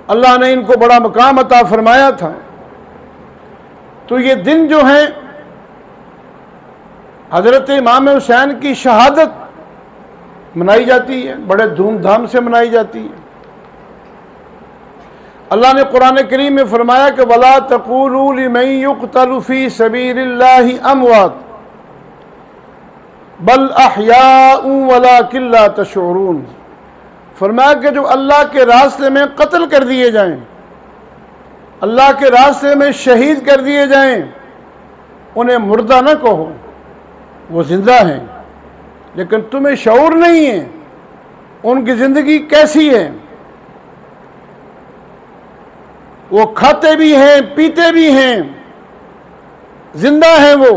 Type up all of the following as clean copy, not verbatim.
اللہ نے ان کو بڑا مقام عطا فرمایا تھا۔ تو یہ دن جو ہیں حضرت امام حسین کی شہادت منائی جاتی ہے، بڑے دھوم دھام سے منائی جاتی ہے۔ اللہ نے قرآن کریم میں فرمایا کہ وَلَا تَقُولُوا لِمَن يُقْتَلُ فِي سَبِيلِ اللَّهِ أَمْوَاتٌ بَلْ أَحْيَاءٌ وَلَٰكِن لَّا تَشْعُرُونَ، فرمایا کہ جو اللہ کے راستے میں قتل کر دیے جائیں، اللہ کے راستے میں شہید کر دیے جائیں، انہیں مردہ نہ کہو، وہ زندہ ہیں، لیکن تمہیں شعور نہیں ہے ان کی زندگی کیسی ہے۔ وہ کھاتے بھی ہیں، پیتے بھی ہیں، زندہ ہیں وہ۔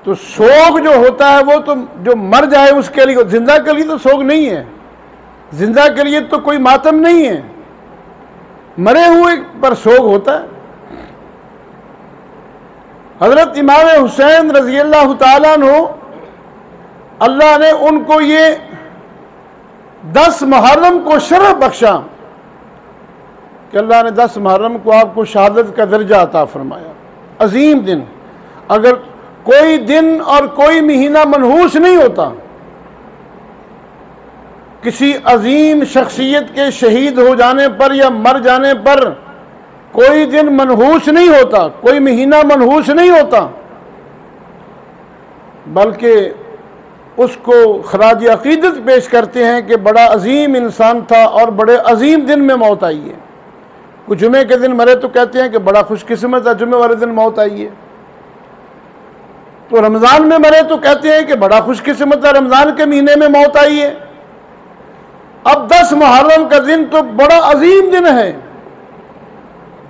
تو سوگ جو ہوتا ہے وہ تو جو مر جائے اس کے لیے، زندہ کے لیے تو سوگ نہیں ہے، زندہ کے لیے تو کوئی ماتم نہیں ہے، مرے ہوئے پر سوگ ہوتا ہے۔ حضرت امام حسین رضی اللہ تعالیٰ عنہ، اللہ نے ان کو یہ 10 محرم کو شرف بخشا کہ اللہ نے 10 محرم کو آپ کو شہادت کا درجہ عطا فرمایا۔ عظیم دن، اگر کوئی دن اور کوئی مہینہ منحوس نہیں ہوتا، کسی عظیم شخصیت کے شہید ہو جانے پر یا مر جانے پر کوئی دن منحوس نہیں ہوتا، کوئی مہینہ منحوس نہیں ہوتا، بلکہ اس کو خراج عقیدت پیش کرتے ہیں کہ بڑا عظیم انسان تھا اور بڑے عظیم دن میں موت آئی ہے۔ کوئی جمعے کے دن مرے تو کہتے ہیں کہ بڑا خوش قسمت ہے، جمعے والے دن موت آئی ہے۔ تو رمضان میں مرے تو کہتے ہیں کہ بڑا خوش قسمت ہے، رمضان کے مہینے میں موت آئی ہے۔ اب 10 محرم کا دن تو بڑا عظیم دن ہے۔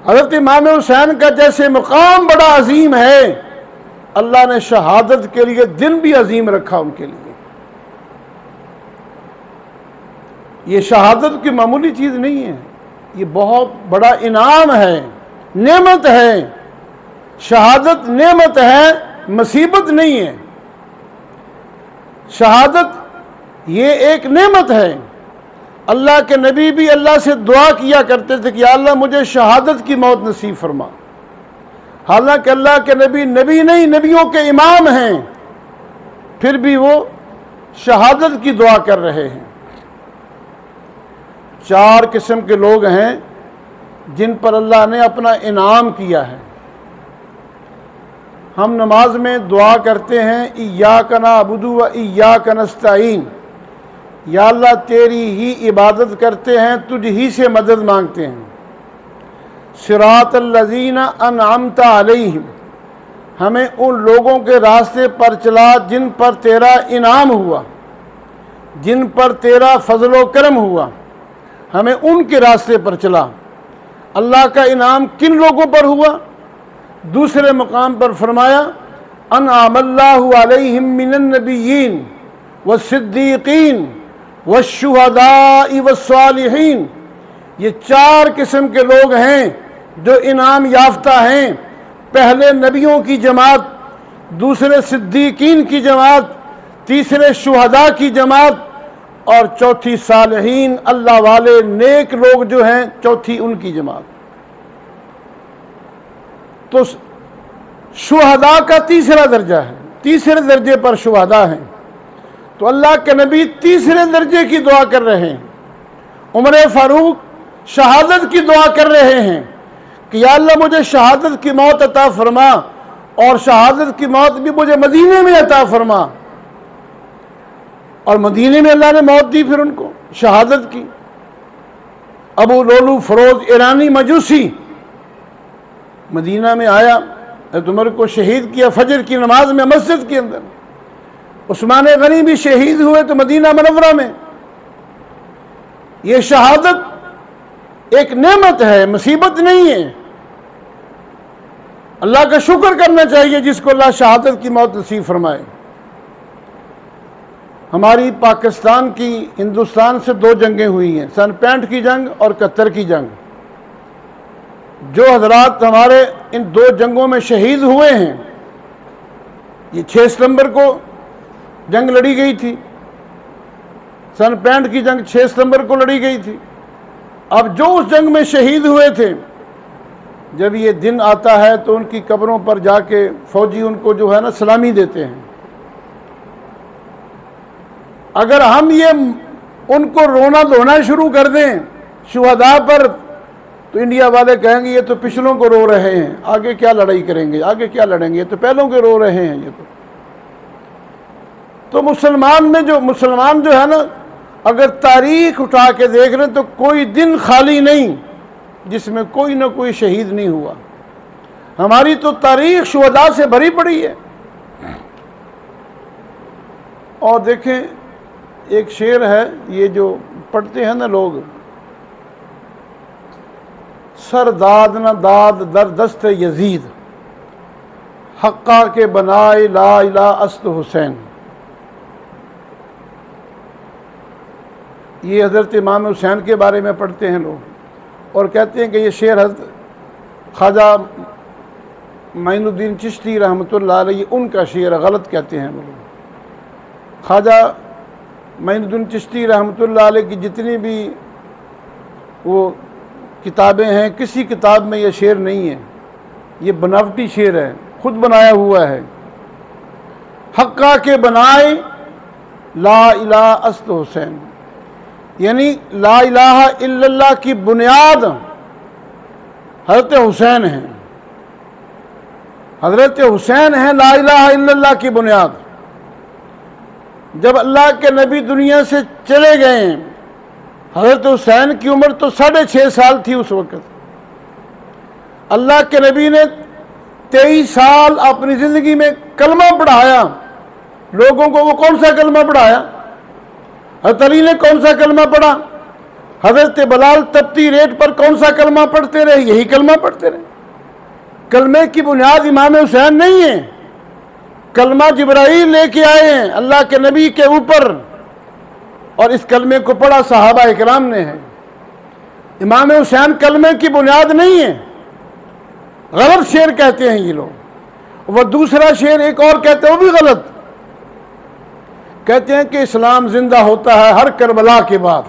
حضرت امام حسین کا جیسے مقام بڑا عظیم ہے، اللہ نے شہادت کے لیے دن بھی عظیم رکھا ان کے لیے۔ یہ شہادت کی معمولی چیز نہیں ہے، یہ بہت بڑا انعام ہے، نعمت ہے۔ شہادت نعمت ہے، مصیبت نہیں ہے۔ شہادت یہ ایک نعمت ہے۔ اللہ کے نبی بھی اللہ سے دعا کیا کرتے تھے کہ یا اللہ مجھے شہادت کی موت نصیب فرما۔ حالانکہ اللہ کے نبی نبی نہیں، نبیوں کے امام ہیں، پھر بھی وہ شہادت کی دعا کر رہے ہیں۔ 4 قسم کے لوگ ہیں جن پر اللہ نے اپنا انعام کیا ہے۔ ہم نماز میں دعا کرتے ہیں ایاک نعبد و ایاک نستعین، یا اللہ تیری ہی عبادت کرتے ہیں، تجھ ہی سے مدد مانگتے ہیں۔ صراط الذین انعمت علیہم، ہمیں ان لوگوں کے راستے پر چلا جن پر تیرا انعام ہوا، جن پر تیرا فضل و کرم ہوا، ہمیں ان کے راستے پر چلا۔ اللہ کا انعام کن لوگوں پر ہوا؟ دوسرے مقام پر فرمایا انعم اللہ علیہم من النبیین والصدیقین والشہداء والصالحین۔ یہ 4 قسم کے لوگ ہیں جو انعام یافتہ ہیں۔ پہلے نبیوں کی جماعت، دوسرے صدیقین کی جماعت، تیسرے شہداء کی جماعت، اور چوتھی صالحین اللہ والے نیک لوگ جو ہیں، چوتھی ان کی جماعت۔ تو شہداء کا تیسرا درجہ ہے، تیسرے درجے پر شہداء ہیں۔ تو اللہ کے نبی تیسرے درجے کی دعا کر رہے ہیں۔ عمر فاروق شہادت کی دعا کر رہے ہیں کہ یا اللہ مجھے شہادت کی موت عطا فرما، اور شہادت کی موت بھی مجھے مدینے میں عطا فرما۔ اور مدینے میں اللہ نے موت دی پھر ان کو شہادت کی۔ ابو لولو فروز ایرانی مجوسی مدینہ میں آیا، حضرت عمر کو شہید کیا فجر کی نماز میں مسجد کے اندر۔ عثمان غنی بھی شہید ہوئے تو مدینہ منورہ میں۔ یہ شہادت ایک نعمت ہے، مصیبت نہیں ہے۔ اللہ کا شکر کرنا چاہیے جس کو اللہ شہادت کی موت نصیب فرمائے۔ ہماری پاکستان کی ہندوستان سے 2 جنگیں ہوئی ہیں، سن 65 کی جنگ اور 71 کی جنگ۔ جو حضرات ہمارے ان 2 جنگوں میں شہید ہوئے ہیں، یہ 6 ستمبر کو جنگ لڑی گئی تھی، سن 65 کی جنگ 6 ستمبر کو لڑی گئی تھی، اب جو اس جنگ میں شہید ہوئے تھے، جب یہ دن آتا ہے تو ان کی قبروں پر جا کے فوجی ان کو جو ہے نا سلامی دیتے ہیں۔ اگر ہم یہ ان کو رونا دھونا شروع کر دیں شہداء پر، تو انڈیا والے کہیں گے یہ تو پچھلوں کو رو رہے ہیں، آگے کیا لڑائی کریں گے، آگے کیا لڑیں گے، یہ تو پہلوں کے رو رہے ہیں۔ یہ تو مسلمان جو ہے نا، اگر تاریخ اٹھا کے دیکھ لیں تو کوئی دن خالی نہیں جس میں کوئی نہ کوئی شہید نہیں ہوا۔ ہماری تو تاریخ شہداء سے بھری پڑی ہے۔ اور دیکھیں ایک شعر ہے، یہ جو پڑھتے ہیں نا لوگ، سر داد نہ داد در دست یزید، حقا کے بنائے لا الہ است حسین۔ یہ حضرت امام حسین کے بارے میں پڑھتے ہیں لوگ، اور کہتے ہیں کہ یہ شعر حضرت خواجہ معین الدین چشتی رحمۃ اللہ علیہ ان کا شعر ہے، غلط کہتے ہیں وہ لوگ۔ خواجہ معین الدین چشتی رحمۃ اللہ علیہ کی جتنی بھی وہ کتابیں ہیں، کسی کتاب میں یہ شعر نہیں ہے، یہ بناوٹی شعر ہے، خود بنایا ہوا ہے۔ حقا کے بنائے لا الہ است حسین، یعنی لا الہ الا اللہ کی بنیاد حضرت حسین ہیں، حضرت حسین ہیں لا الہ الا اللہ کی بنیاد۔ جب اللہ کے نبی دنیا سے چلے گئے، حضرت حسین کی عمر تو 6.5 سال تھی اس وقت۔ اللہ کے نبی نے 23 سال اپنی زندگی میں کلمہ پڑھایا لوگوں کو۔ وہ کون سا کلمہ پڑھایا؟ حضرت علی نے کون سا کلمہ پڑھا؟ حضرت بلال تپتی ریت پر کون سا کلمہ پڑھتے رہے؟ یہی کلمہ پڑھتے رہے۔ کلمے کی بنیاد امام حسین نہیں ہے، کلمہ جبرائیل لے کے آئے ہیں اللہ کے نبی کے اوپر، اور اس کلمے کو پڑھا صحابہ اکرام نے ہے۔ امام حسین کلمے کی بنیاد نہیں ہے، غلط شعر کہتے ہیں یہ لوگ۔ وہ دوسرا شعر ایک اور کہتے ہیں، وہ بھی غلط کہتے ہیں کہ اسلام زندہ ہوتا ہے ہر کربلا کے بعد۔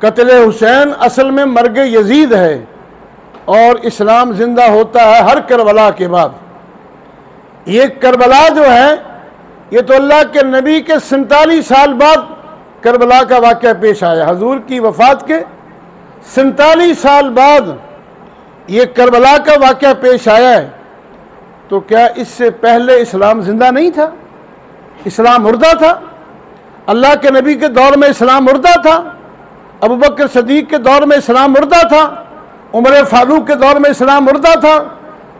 قتل حسین اصل میں مرگ یزید ہے، اور اسلام زندہ ہوتا ہے ہر کربلا کے بعد۔ یہ کربلا جو ہے یہ تو اللہ کے نبی کے 47 سال بعد کربلا کا واقعہ پیش آیا۔ حضور کی وفات کے 47 سال بعد یہ کربلا کا واقعہ پیش آیا ہے، تو کیا اس سے پہلے اسلام زندہ نہیں تھا؟ اسلام مردہ تھا؟ اللہ کے نبی کے دور میں اسلام مردہ تھا، ابوبکر صدیق کے دور میں اسلام مردہ تھا، عمر فاروق کے دور میں اسلام مردہ تھا،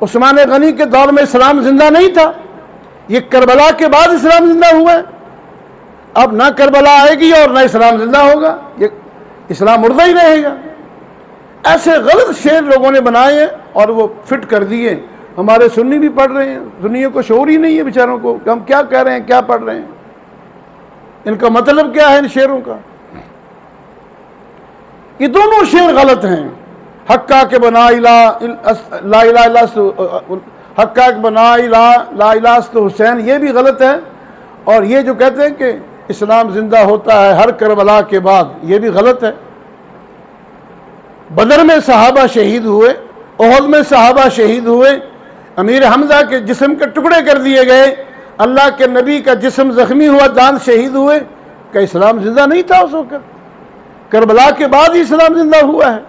عثمان غنی کے دور میں اسلام زندہ نہیں تھا۔ یہ کربلا کے بعد اسلام زندہ ہوا ہے۔ اب نہ کربلا آئے گی اور نہ اسلام زندہ ہوگا، یہ اسلام مردہ ہی رہے گا۔ ایسے غلط شعر لوگوں نے بنائے ہیں اور وہ فٹ کر دیے۔ ہمارے سنی بھی پڑھ رہے ہیں، دنیا کو شعور ہی نہیں ہے بیچاروں کو کہ ہم کیا کہہ رہے ہیں، کیا پڑھ رہے ہیں، ان کا مطلب کیا ہے ان شعروں کا۔ یہ دونوں شعر غلط ہیں۔ حقا کے بنائی لا الہ الا حقا کے بنائی لا الہ است حسین، یہ بھی غلط ہے۔ اور یہ جو کہتے ہیں کہ اسلام زندہ ہوتا ہے ہر کربلا کے بعد، یہ بھی غلط ہے۔ بدر میں صحابہ شہید ہوئے، احد میں صحابہ شہید ہوئے، امیر حمزہ کے جسم کے ٹکڑے کر دیے گئے، اللہ کے نبی کا جسم زخمی ہوا، جان شہید ہوئے۔ کہ اسلام زندہ نہیں تھا اس وقت؟ کربلا کے بعد ہی اسلام زندہ ہوا ہے۔